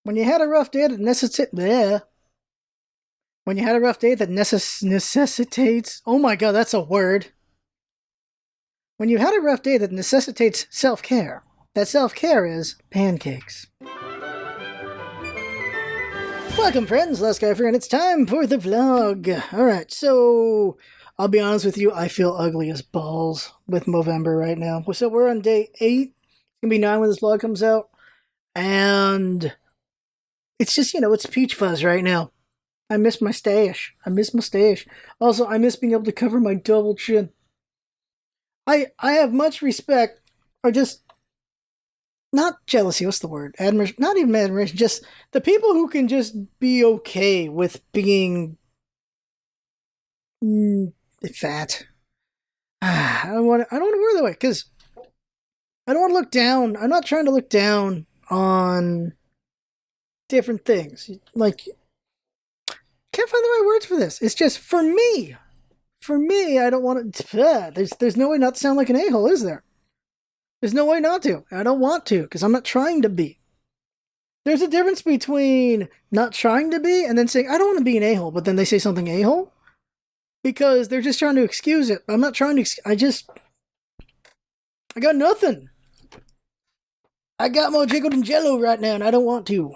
When you had a rough day that necessitates, oh my god, that's a word. When you had a rough day that necessitates self-care, that self-care is pancakes. Welcome, friends, LostScarf here, and it's time for the vlog. Alright, so I'll be honest with you, I feel ugly as balls with Movember right now. So we're on day 8. It's gonna be 9 when this vlog comes out. And it's just, it's peach fuzz right now. I miss my stash. Also, I miss being able to cover my double chin. I have much respect, or just, not jealousy, what's the word? Admiration, not even admiration, just the people who can just be okay with being fat. I don't want to wear that way, because I don't want to look down. I'm not trying to look down on different things. Like, can't find the right words for this. It's just, for me, I don't want to, there's no way not to sound like an a-hole, is there? There's no way not to. I don't want to, because I'm not trying to be. There's a difference between not trying to be and then saying, I don't want to be an a-hole, but then they say something a-hole. Because they're just trying to excuse it. I'm not trying to, I got nothing. I got more jiggled and jello right now, and I don't want to.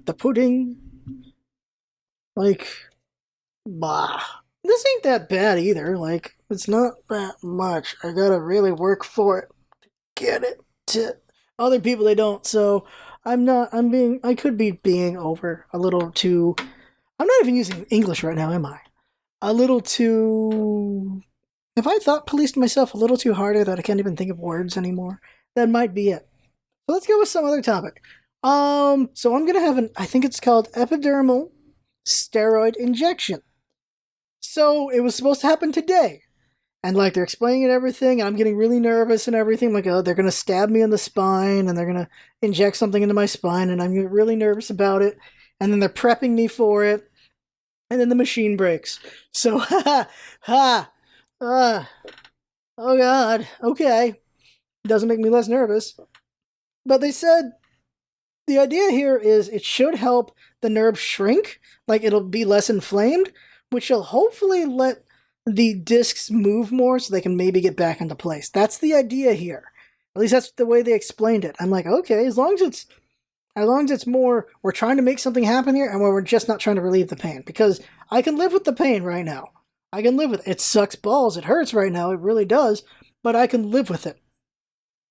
The pudding. Like, bah. This ain't that bad either. Like, it's not that much. I gotta really work for it to get it. To other people, they don't. So, I could be being over a little too. I'm not even using English right now, am I? A little too. If I policed myself a little too harder that I can't even think of words anymore, that might be it. So let's go with some other topic. So I'm gonna have I think it's called epidermal steroid injection. So it was supposed to happen today. And like they're explaining it everything, and I'm getting really nervous and everything. I'm like, oh, they're gonna stab me in the spine, and they're gonna inject something into my spine, and I'm really nervous about it. And then they're prepping me for it. And then the machine breaks. So, oh god, okay. Doesn't make me less nervous. But they said the idea here is it should help the nerve shrink, like it'll be less inflamed, which will hopefully let the discs move more so they can maybe get back into place. That's the idea here. At least that's the way they explained it. I'm like, okay, as long as it's more, we're trying to make something happen here, and where we're just not trying to relieve the pain. Because I can live with the pain right now. I can live with it. It sucks balls. It hurts right now. It really does. But I can live with it.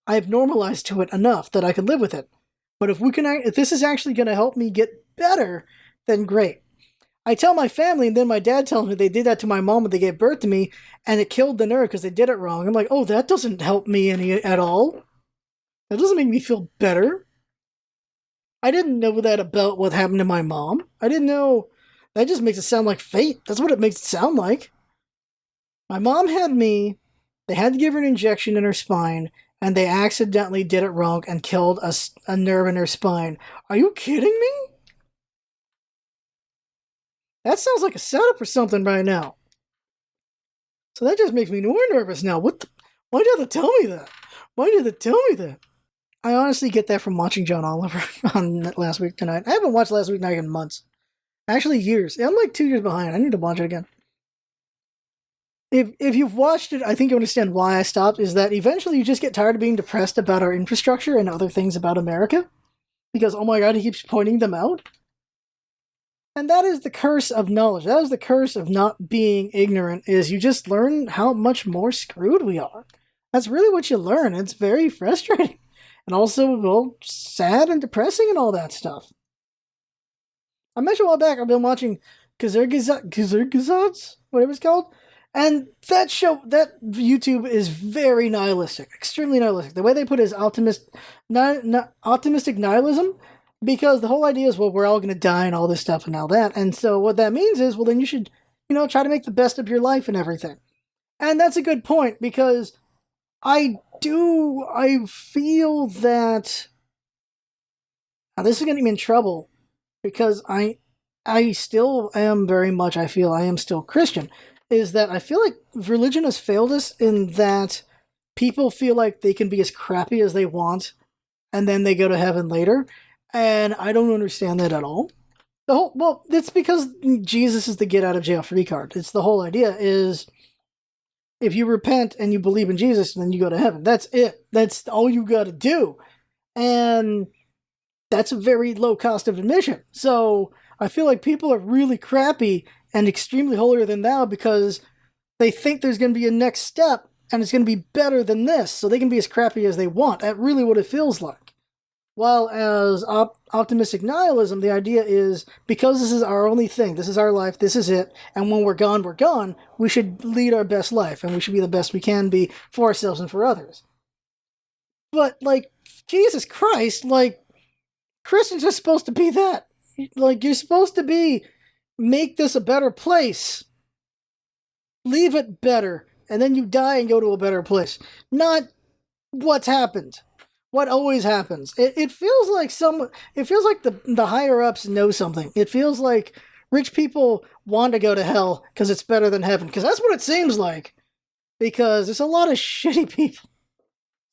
I've normalized to it enough that I can live with it. But if this is actually going to help me get better, then great. I tell my family, and then my dad tells me they did that to my mom when they gave birth to me, and it killed the nerve because they did it wrong. I'm like, oh, that doesn't help me at all. That doesn't make me feel better. I didn't know that about what happened to my mom. I didn't know. That just makes it sound like fate. That's what it makes it sound like. My mom had me. They had to give her an injection in her spine, and they accidentally did it wrong and killed a nerve in her spine. Are you kidding me? That sounds like a setup or something right now. So that just makes me more nervous now. Why did they tell me that? I honestly get that from watching John Oliver on Last Week Tonight. I haven't watched Last Week Tonight in months. Actually, years. I'm like 2 years behind. I need to watch it again. If you've watched it, I think you understand why I stopped, is that eventually you just get tired of being depressed about our infrastructure and other things about America. Because, oh my god, he keeps pointing them out. And that is the curse of knowledge. That is the curse of not being ignorant, is you just learn how much more screwed we are. That's really what you learn. It's very frustrating. And also, well, sad and depressing and all that stuff. I mentioned a while back, I've been watching Kazirgazadz, whatever it's called. And that YouTube is very nihilistic, extremely nihilistic. The way they put it is optimistic nihilism, because the whole idea is, well, we're all going to die and all this stuff and all that. And so what that means is, well, then you should, try to make the best of your life and everything. And that's a good point, because I feel that, now this is going to get me in trouble, because I still am very much, I feel I am still Christian, is that I feel like religion has failed us in that people feel like they can be as crappy as they want, and then they go to heaven later. And I don't understand that at all. Well, it's because Jesus is the get out of jail free card. It's the whole idea is if you repent and you believe in Jesus, then you go to heaven. That's it. That's all you got to do. And that's a very low cost of admission. So I feel like people are really crappy and extremely holier than thou because they think there's going to be a next step and it's going to be better than this. So they can be as crappy as they want. That's really what it feels like. While as optimistic nihilism, the idea is because this is our only thing, this is our life, this is it, and when we're gone, we should lead our best life, and we should be the best we can be for ourselves and for others. But, like, Jesus Christ, like, Christians are supposed to be that. Like, you're supposed to be, make this a better place. Leave it better, and then you die and go to a better place. Not what's happened. What always happens. It feels like the higher ups know something. It feels like rich people want to go to hell because it's better than heaven. Because that's what it seems like. Because there's a lot of shitty people.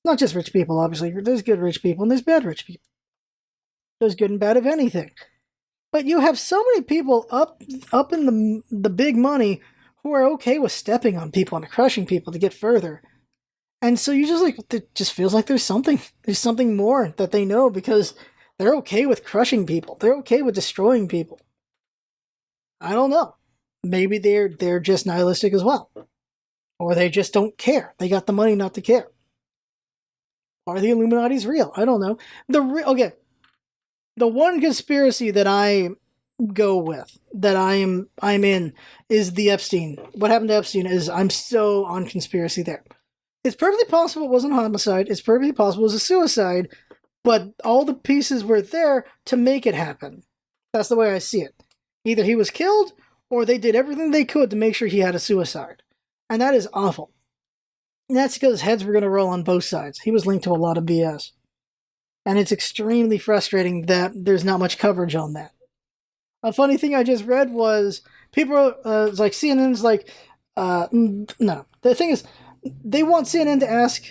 Not just rich people, obviously. There's good rich people and there's bad rich people. There's good and bad of anything. But you have so many people up in the big money who are okay with stepping on people and crushing people to get further. And so you just like, it just feels like there's something more that they know because they're okay with crushing people. They're okay with destroying people. I don't know. Maybe they're just nihilistic as well. Or they just don't care. They got the money not to care. Or the Illuminati's real. I don't know. Okay. The one conspiracy that I go with, that I'm in, is the Epstein. What happened to Epstein is I'm so on conspiracy there. It's perfectly possible it wasn't homicide. It's perfectly possible it was a suicide. But all the pieces were there to make it happen. That's the way I see it. Either he was killed, or they did everything they could to make sure he had a suicide. And that is awful. And that's because heads were going to roll on both sides. He was linked to a lot of BS. And it's extremely frustrating that there's not much coverage on that. A funny thing I just read was people, like CNN's like, no. The thing is, they want CNN to ask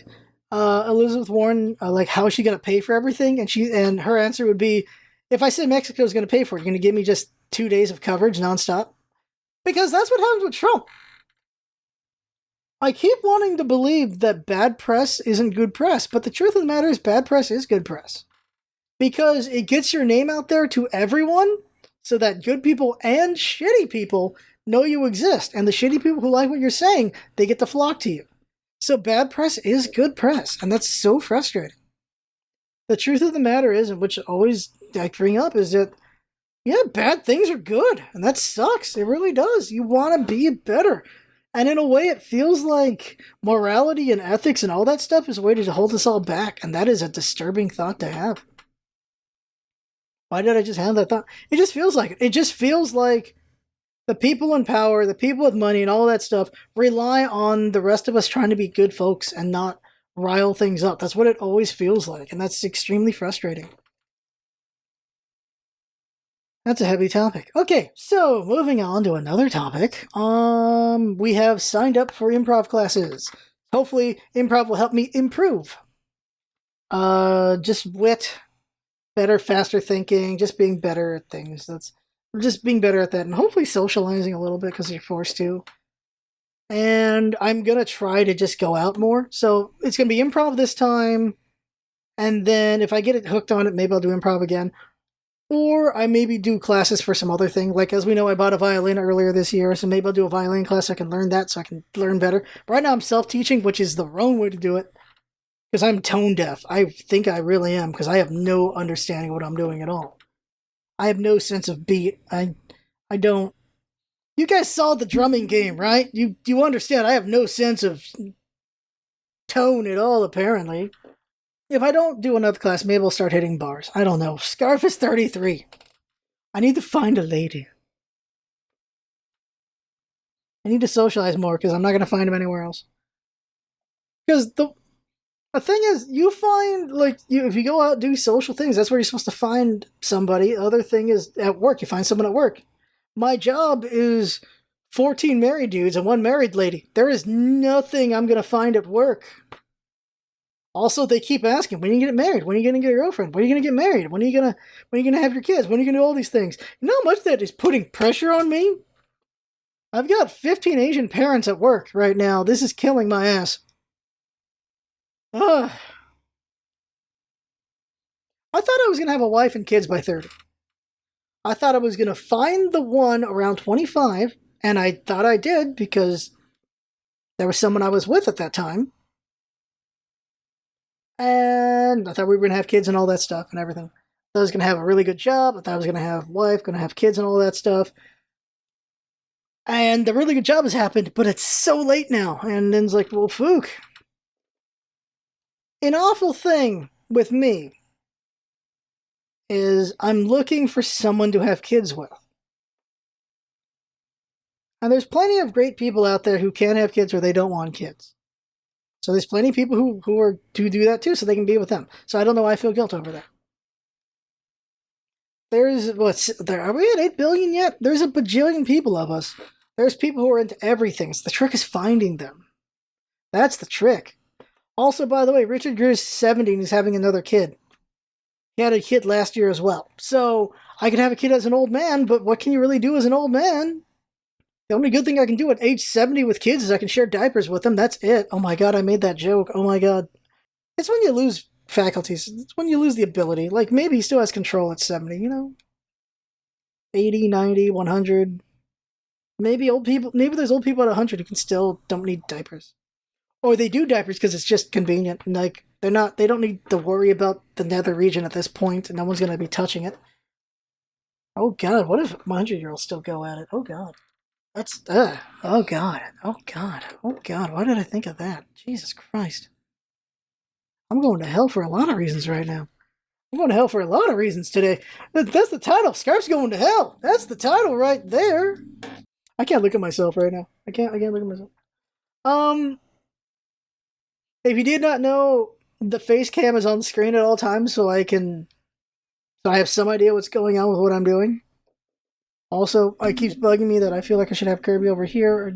Elizabeth Warren like how is she going to pay for everything, and her answer would be, if I say Mexico is going to pay for it, you're going to give me just 2 days of coverage nonstop, because that's what happens with Trump. I keep wanting to believe that bad press isn't good press, but the truth of the matter is bad press is good press, because it gets your name out there to everyone, so that good people and shitty people know you exist, and the shitty people who like what you're saying, they get to flock to you. So bad press is good press, and that's so frustrating. The truth of the matter is, and which always I bring up, is that, yeah, bad things are good, and that sucks. It really does. You want to be better. And in a way, it feels like morality and ethics and all that stuff is a way to hold us all back, and that is a disturbing thought to have. Why did I just have that thought? It just feels like it. It just feels like the people in power, the people with money and all that stuff rely on the rest of us trying to be good folks and not rile things up. That's what it always feels like, and that's extremely frustrating. That's a heavy topic. Okay, so moving on to another topic. We have signed up for improv classes. Hopefully, improv will help me improve. Just wit, better, faster thinking, just being better at things. Just being better at that, and hopefully socializing a little bit because you're forced to. And I'm going to try to just go out more. So it's going to be improv this time. And then if I get it hooked on it, maybe I'll do improv again. Or I maybe do classes for some other thing. Like, as we know, I bought a violin earlier this year. So maybe I'll do a violin class so I can learn that, so I can learn better. But right now I'm self-teaching, which is the wrong way to do it. Because I'm tone deaf. I think I really am, because I have no understanding of what I'm doing at all. I have no sense of beat. I don't. You guys saw the drumming game, right? You understand I have no sense of tone at all, apparently. If I don't do another class, maybe I'll start hitting bars. I don't know. Scarf is 33. I need to find a lady. I need to socialize more, because I'm not going to find them anywhere else. Because the thing is, you find, like, if you go out and do social things, that's where you're supposed to find somebody. The other thing is at work. You find someone at work. My job is 14 married dudes and one married lady. There is nothing I'm going to find at work. Also, they keep asking, when are you going to get married? When are you going to get a girlfriend? When are you going to get married? When are you going to have your kids? When are you going to do all these things? You know how much that is putting pressure on me? I've got 15 Asian parents at work right now. This is killing my ass. Ugh. I thought I was going to have a wife and kids by 30. I thought I was going to find the one around 25, and I thought I did because there was someone I was with at that time. And I thought we were going to have kids and all that stuff and everything. I thought I was going to have a really good job. I thought I was going to have a wife, going to have kids and all that stuff. And the really good job has happened, but it's so late now. And then it's like, well, Fook. An awful thing with me is I'm looking for someone to have kids with. And there's plenty of great people out there who can't have kids or they don't want kids. So there's plenty of people who do that too, so they can be with them. So I don't know why I feel guilt over that. Are we at 8 billion yet? There's a bajillion people of us. There's people who are into everything. So the trick is finding them. That's the trick. Also, by the way, Richard Gere's 70 and he's having another kid. He had a kid last year as well. So I could have a kid as an old man, but what can you really do as an old man? The only good thing I can do at age 70 with kids is I can share diapers with them. That's it. Oh my god, I made that joke. Oh my god. It's when you lose faculties. It's when you lose the ability. Like, maybe he still has control at 70, you know? 80, 90, 100. Maybe there's old people at 100 who can still don't need diapers. Or they do diapers because it's just convenient. And like, they don't need to worry about the nether region at this point, and no one's going to be touching it. Oh god, what if 100-year-olds still go at it? Oh god. That's, oh god, oh god, oh god, why did I think of that? Jesus Christ. I'm going to hell for a lot of reasons right now. I'm going to hell for a lot of reasons today. That's the title, Scarf's going to hell. That's the title right there. I can't look at myself right now. I can't look at myself. If you did not know, the face cam is on the screen at all times, so I have some idea what's going on with what I'm doing. Also, it keeps bugging me that I feel like I should have Kirby over here,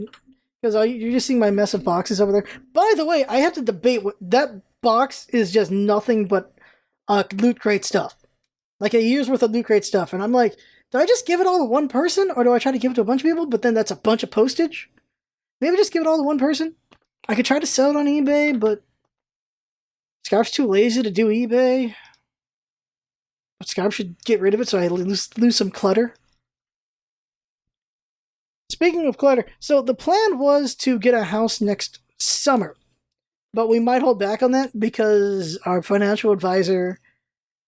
because you're just seeing my mess of boxes over there. By the way, I have to debate that box is just nothing but Loot Crate stuff. Like a year's worth of Loot Crate stuff, and I'm like, do I just give it all to one person, or do I try to give it to a bunch of people, but then that's a bunch of postage? Maybe just give it all to one person? I could try to sell it on eBay, but Scarf's too lazy to do eBay. But Scarf should get rid of it so I lose some clutter. Speaking of clutter, so the plan was to get a house next summer, but we might hold back on that because our financial advisor,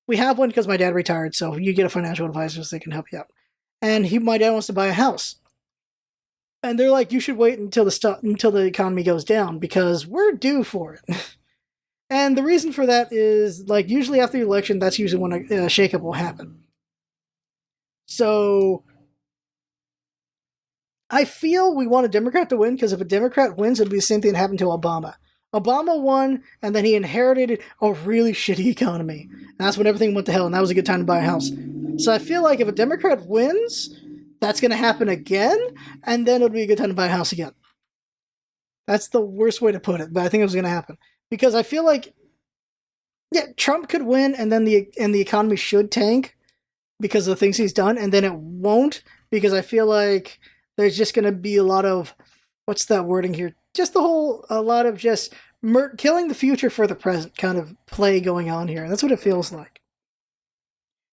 we have one because my dad retired, so you get a financial advisor so they can help you out. And my dad wants to buy a house. And they're like, you should wait until the economy goes down because we're due for it. And the reason for that is, like, usually after the election, that's usually when a shakeup will happen. So I feel we want a Democrat to win because if a Democrat wins, it'll be the same thing that happened to Obama. Obama won, and then he inherited a really shitty economy. And that's when everything went to hell, and that was a good time to buy a house. So I feel like if a Democrat wins, that's going to happen again, and then it'll be a good time to buy a house again. That's the worst way to put it, but I think it was going to happen. Because I feel like, yeah, Trump could win, and then the economy should tank because of the things he's done, and then it won't, because I feel like there's just going to be a lot of, what's that wording here? Just a lot of just killing the future for the present kind of play going on here. That's what it feels like.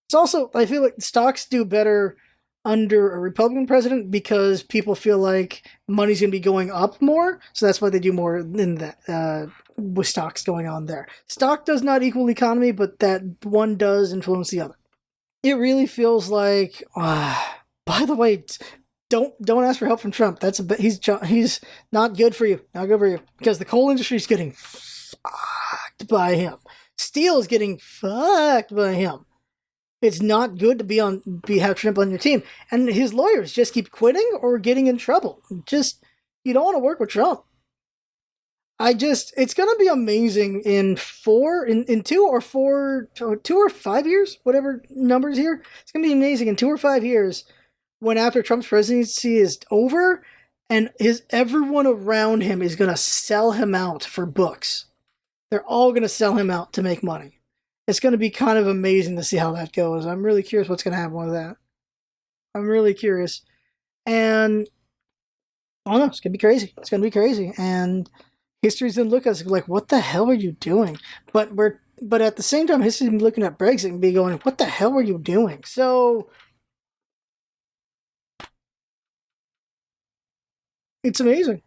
It's also, I feel like stocks do better under a Republican president because people feel like money's going to be going up more. So that's why they do more in that, with stocks going on there. Stock does not equal economy, but that one does influence the other. It really feels like, by the way, don't ask for help from Trump. He's not good for you. Not good for you. Because the coal industry is getting fucked by him. Steel is getting fucked by him. It's not good to have Trump on your team. And his lawyers just keep quitting or getting in trouble. You don't want to work with Trump. It's going to be amazing in 2 or 5 years, whatever numbers here. It's going to be amazing in 2 or 5 years when after Trump's presidency is over and everyone around him is going to sell him out for books. They're all going to sell him out to make money. It's going to be kind of amazing to see how that goes. I'm really curious what's going to happen with that. I'm really curious. And I don't know, it's going to be crazy. It's going to be crazy. And history's going to look at us like, what the hell are you doing? But at the same time, history's going to be looking at Brexit and be going, what the hell are you doing? So it's amazing.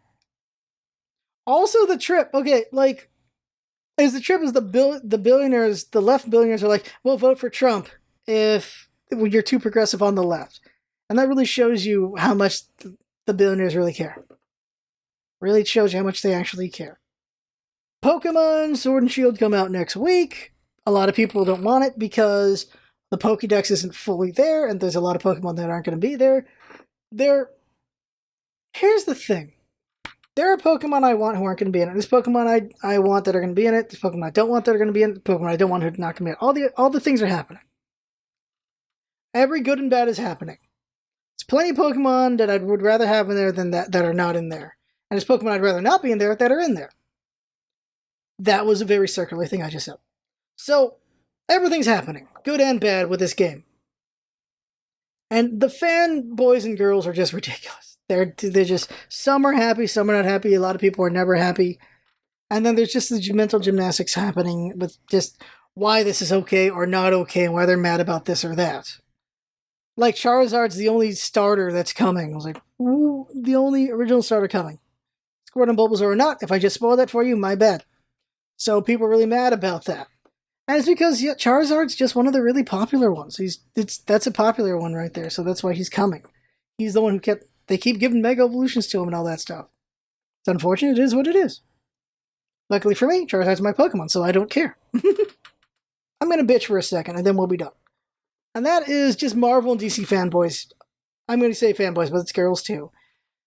Also, the trip. Okay, like, is the trip is the billionaires, the left billionaires are like, we'll vote for Trump if you're too progressive on the left. And that really shows you how much the billionaires really care. Really shows you how much they actually care. Pokemon Sword and Shield come out next week. A lot of people don't want it because the Pokédex isn't fully there, and there's a lot of Pokemon that aren't going to be there. Here's the thing. There are Pokemon I want who aren't going to be in it. There's Pokemon I want that are going to be in it. There's Pokemon I don't want that are going to be in it. Pokemon I don't want who are not going to be in it. All the things are happening. Every good and bad is happening. There's plenty of Pokemon that I would rather have in there than that are not in there. And there's Pokemon I'd rather not be in there that are in there. That was a very circular thing I just said. So, everything's happening. Good and bad with this game. And the fanboys and girls are just ridiculous. They're just, some are happy, some are not happy. A lot of people are never happy. And then there's just the mental gymnastics happening with just why this is okay or not okay and why they're mad about this or that. Like, Charizard's the only starter that's coming. I was like, ooh, the only original starter coming. Squirtle and Bulbasaur or not, if I just spoiled that for you, my bad. So people are really mad about that. And it's because Charizard's just one of the really popular ones. That's a popular one right there, so that's why he's coming. He's the one who they keep giving Mega Evolutions to him and all that stuff. It's unfortunate, it is what it is. Luckily for me, Charizard's my Pokemon, so I don't care. I'm gonna bitch for a second, and then we'll be done. And that is just Marvel and DC fanboys. I'm gonna say fanboys, but it's girls too.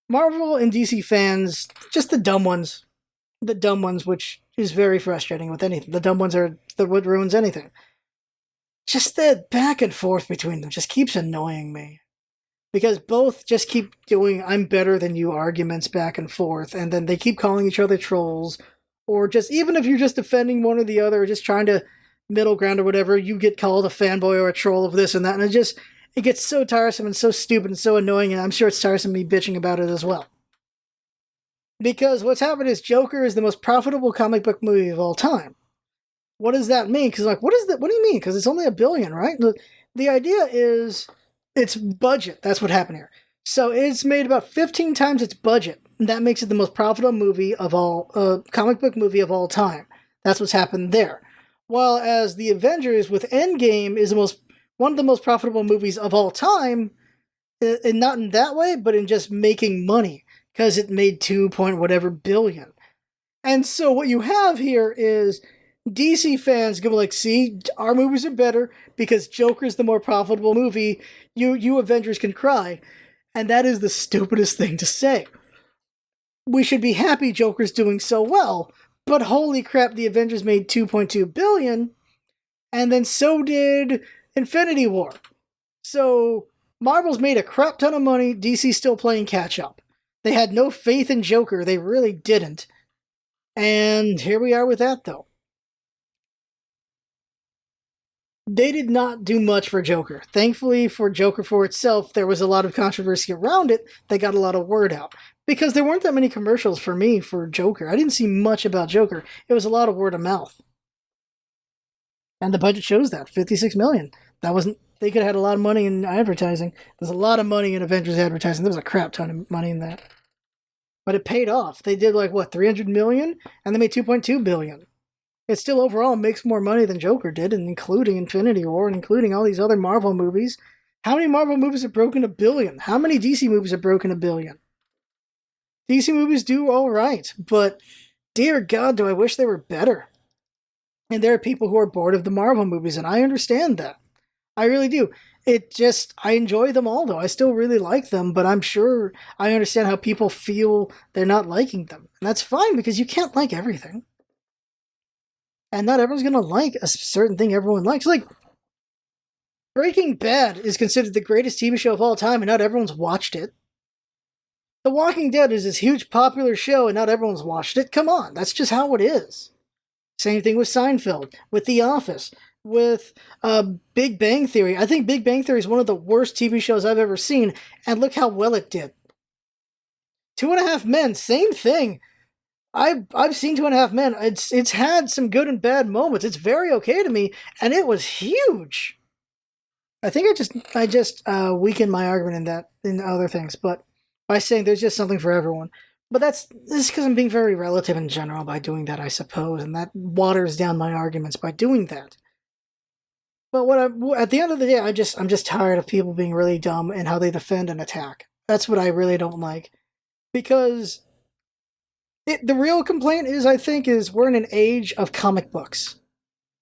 Marvel and DC fans, just the dumb ones. The dumb ones, which is very frustrating with anything. The dumb ones are what ruins anything. Just the back and forth between them just keeps annoying me. Because both just keep doing I'm better than you arguments back and forth, and then they keep calling each other trolls, or just, even if you're just defending one or the other, or just trying to middle ground or whatever, you get called a fanboy or a troll of this and that, and it gets so tiresome and so stupid and so annoying, and I'm sure it's tiresome me bitching about it as well. Because what's happened is Joker is the most profitable comic book movie of all time. What does that mean? Because, like, what do you mean? Because it's only $1 billion, right? The idea is its budget. That's what happened here. So it's made about 15 times its budget. And that makes it the most profitable movie of all, comic book movie of all time. That's what's happened there. While as the Avengers with Endgame is one of the most profitable movies of all time, and not in that way, but in just making money. Because it made 2 point whatever billion. And so what you have here is DC fans go like, see, our movies are better because Joker's the more profitable movie. You Avengers can cry. And that is the stupidest thing to say. We should be happy Joker's doing so well, but holy crap, the Avengers made 2.2 billion, and then so did Infinity War. So Marvel's made a crap ton of money, DC's still playing catch up. They had no faith in Joker, they really didn't. And here we are with that, though. They did not do much for Joker. Thankfully for Joker for itself, there was a lot of controversy around it that got a lot of word out. Because there weren't that many commercials for me for Joker. I didn't see much about Joker. It was a lot of word of mouth. And the budget shows that, $56 million. They could have had a lot of money in advertising. There's a lot of money in Avengers advertising. There was a crap ton of money in that. But it paid off. They did $300 million? And they made $2.2 billion. It still overall makes more money than Joker did, and including Infinity War, and including all these other Marvel movies. How many Marvel movies have broken $1 billion? How many DC movies have broken $1 billion? DC movies do alright, but dear God, do I wish they were better. And there are people who are bored of the Marvel movies, and I understand that. I really do. I enjoy them all, though. I still really like them, but I'm sure I understand how people feel they're not liking them. And that's fine, because you can't like everything. And not everyone's gonna like a certain thing everyone likes. Like, Breaking Bad is considered the greatest TV show of all time, and not everyone's watched it. The Walking Dead is this huge popular show, and not everyone's watched it. Come on, that's just how it is. Same thing with Seinfeld, with The Office, with Big Bang Theory. I think Big Bang Theory is one of the worst TV shows I've ever seen, and look how well it did. Two and a Half Men, same thing. I've seen Two and a Half Men. It's had some good and bad moments. It's very okay to me, and it was huge. I think I just weakened my argument in that in other things, but by saying there's just something for everyone. But this is because I'm being very relative in general by doing that, I suppose, and that waters down my arguments by doing that. But at the end of the day, I'm just tired of people being really dumb and how they defend and attack. That's what I really don't like, because the real complaint is, I think, is we're in an age of comic books.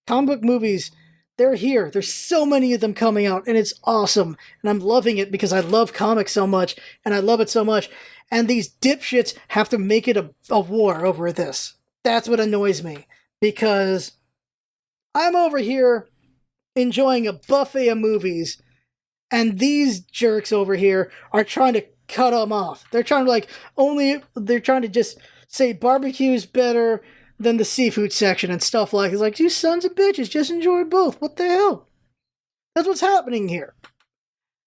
Comic book movies, they're here. There's so many of them coming out, and it's awesome. And I'm loving it because I love comics so much, and I love it so much. And these dipshits have to make it a war over this. That's what annoys me. Because I'm over here enjoying a buffet of movies, and these jerks over here are trying to cut them off. They're trying to just say barbecue's better than the seafood section and stuff like it's like, you sons of bitches, just enjoy both. What the hell? That's what's happening here.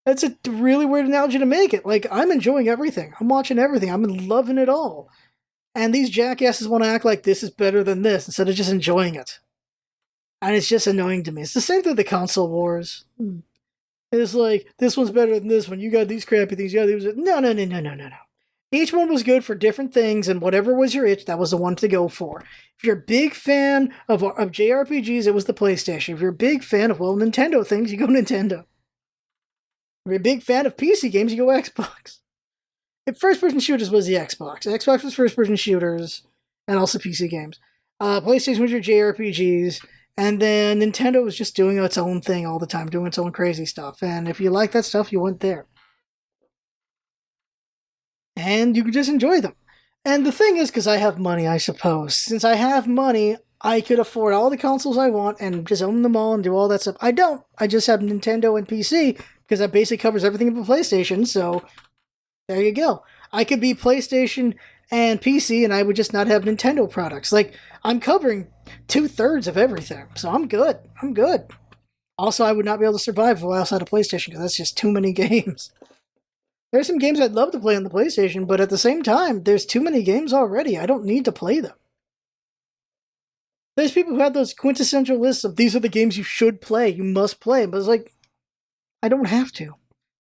That's a really weird analogy to make it. Like, I'm enjoying everything. I'm watching everything. I'm loving it all. And these jackasses want to act like this is better than this instead of just enjoying it. And it's just annoying to me. It's the same thing with the console wars. It's like, this one's better than this one. You got these crappy things. You got these. No. Each one was good for different things, and whatever was your itch, that was the one to go for. If you're a big fan of JRPGs, it was the PlayStation. If you're a big fan of, Nintendo things, you go Nintendo. If you're a big fan of PC games, you go Xbox. If first-person shooters was the Xbox. Xbox was first-person shooters, and also PC games. PlayStation was your JRPGs, and then Nintendo was just doing its own thing all the time, doing its own crazy stuff. And if you like that stuff, you went there. And you could just enjoy them. And the thing is, because I have money, I suppose. Since I have money, I could afford all the consoles I want and just own them all and do all that stuff. I don't. I just have Nintendo and PC, because that basically covers everything but PlayStation, so there you go. I could be PlayStation and PC, and I would just not have Nintendo products. Like, I'm covering 2/3 of everything, so I'm good. I'm good. Also, I would not be able to survive if I also had a PlayStation, because that's just too many games. There's some games I'd love to play on the PlayStation, but at the same time, there's too many games already. I don't need to play them. There's people who have those quintessential lists of these are the games you should play, you must play, but it's like, I don't have to.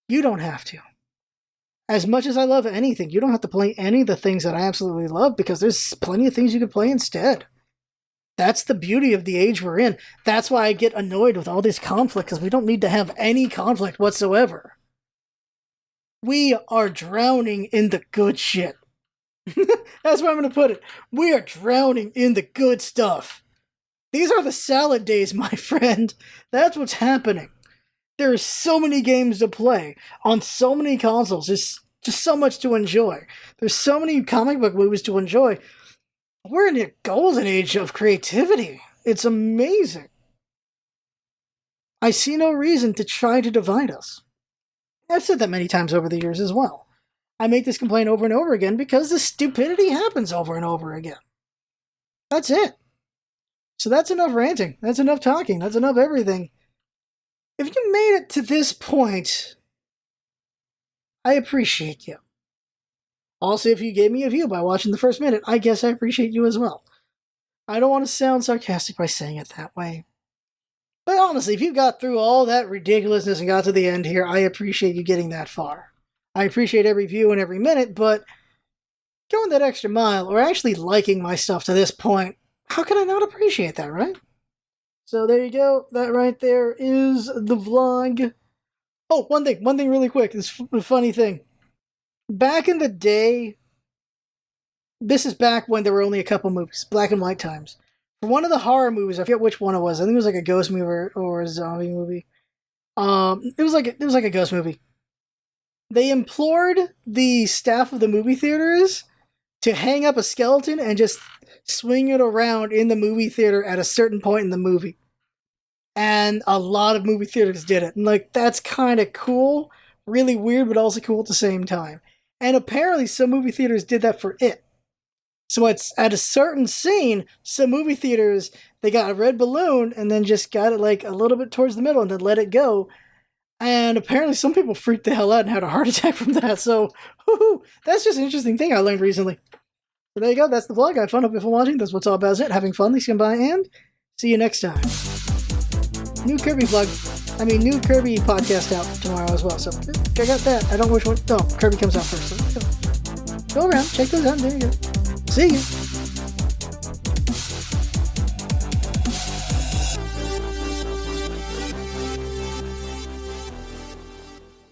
You don't have to. As much as I love anything, you don't have to play any of the things that I absolutely love, because there's plenty of things you could play instead. That's the beauty of the age we're in. That's why I get annoyed with all this conflict, because we don't need to have any conflict whatsoever. We are drowning in the good shit. That's where I'm going to put it. We are drowning in the good stuff. These are the salad days, my friend. That's what's happening. There are so many games to play on so many consoles. There's just so much to enjoy. There's so many comic book movies to enjoy. We're in a golden age of creativity. It's amazing. I see no reason to try to divide us. I've said that many times over the years as well. I make this complaint over and over again because the stupidity happens over and over again. That's it. So that's enough ranting. That's enough talking. That's enough everything. If you made it to this point, I appreciate you. Also, if you gave me a view by watching the first minute, I guess I appreciate you as well. I don't want to sound sarcastic by saying it that way. But honestly, if you got through all that ridiculousness and got to the end here, I appreciate you getting that far. I appreciate every view and every minute, but going that extra mile, or actually liking my stuff to this point, how can I not appreciate that, right? So there you go. That right there is the vlog. Oh, one thing really quick. This funny thing. Back in the day, this is back when there were only a couple movies, black and white times. For one of the horror movies, I forget which one it was. I think it was like a ghost movie or a zombie movie. It was like a ghost movie. They implored the staff of the movie theaters to hang up a skeleton and just swing it around in the movie theater at a certain point in the movie. And a lot of movie theaters did it. And like, that's kind of cool. Really weird, but also cool at the same time. And apparently some movie theaters did that for It. So it's at a certain scene, some movie theaters, they got a red balloon and then just got it like a little bit towards the middle and then let it go. And apparently some people freaked the hell out and had a heart attack from that. So that's just an interesting thing I learned recently. So there you go. That's the vlog. I had fun. Hope you're watching. That's what's all about it. Having fun. Thanks for coming by and see you next time. New Kirby new Kirby podcast out tomorrow as well. So check out that. I don't know which one. Oh, Kirby comes out first. So go around. Check those out. There you go. See you.